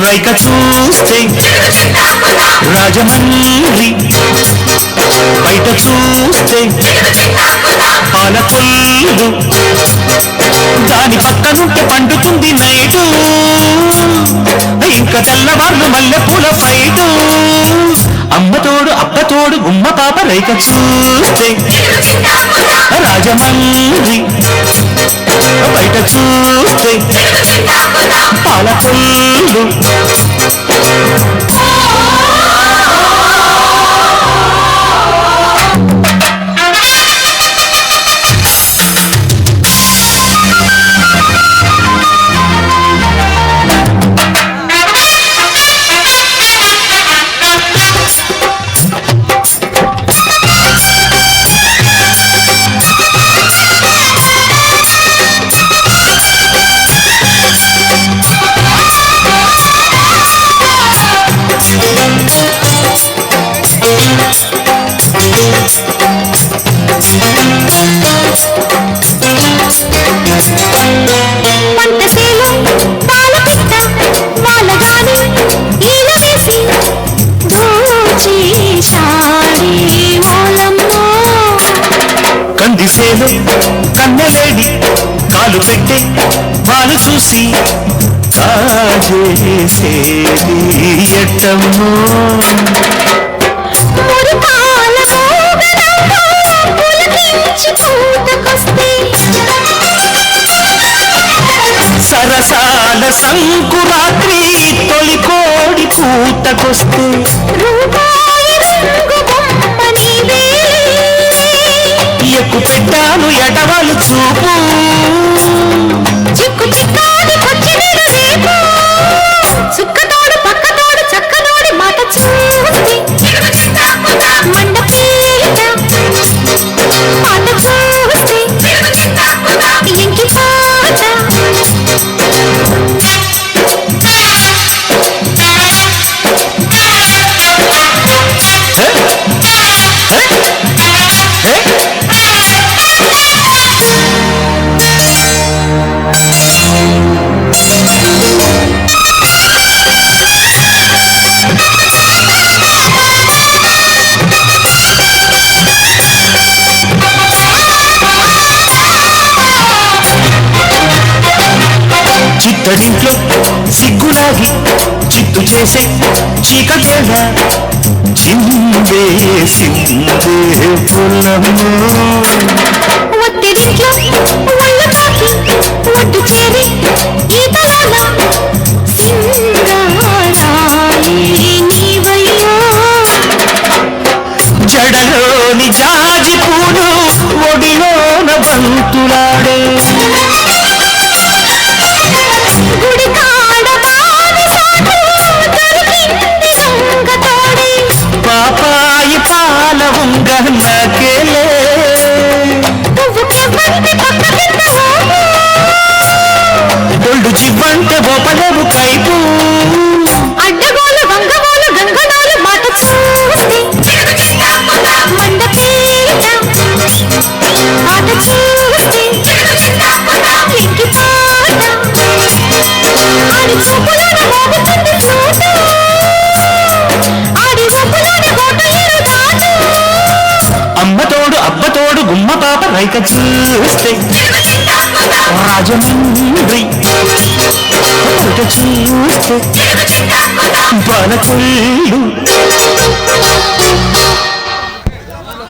రైక చూస్తే రాజమండ్రి, బయట చూస్తే పాలకొల్లు, దాని పక్కనుంటే పండుతుంది నైటు, ఇంకా తెల్లవాళ్ళు మల్లెపూల ఫైటు. అమ్మతోడు అబ్బతోడు గుమ్మ పాప రైక చూస్తే రాజమండ్రి, బయట చూస్తే పాలకొల్లు. కందిసేలు కన్నెలేడి కాలు పెట్టే వాళ్ళు చూసి కాజేసేది ఎట్టమ్మో. సరసాల సంకురాత్రి తొలి కోడి పూతకొస్తే ఎక్కు పెట్టాను ఎటవాళ్ళు చూపు, చుక్కతోడు పక్కతోడు చక్కనోడి మాట చూసి మండపీట మాట చూసి ఇంకి పాట. చిత్తడింట్లో సిగ్గులాగి చిత్తు చేసే చీకటేళ చిందేసిందే పుల్లమ్మో. ఒత్తిడింట్లో ఒళ్ళు తాకి ఒడ్డు చేరి ఈతలాల సింగారాయి నీవయ్యో. జడలోని జాజి పూలు ఒడిలోన బంతులాడే, పాపాయి పాల ఉంగన్నకేలే, ఒళ్ళు జివ్వంటే ఓపలేవు కైపు, అడ్డగోలు వంగగోలు గంగడాలు మాట చూస్తే మండపీట ఆట చూస్తే ఇంకి పాట. ఆడి చూపులోని మోగుతుంది ఫ్లూటు, ఆడి ఊపులోని కోటు ఎరుదాటు. అమ్మతోడు అబ్బతోడు గుమ్మ పాప రైక చూస్తే రాజమండ్రి, బయట చూస్తే పాలకొల్లు.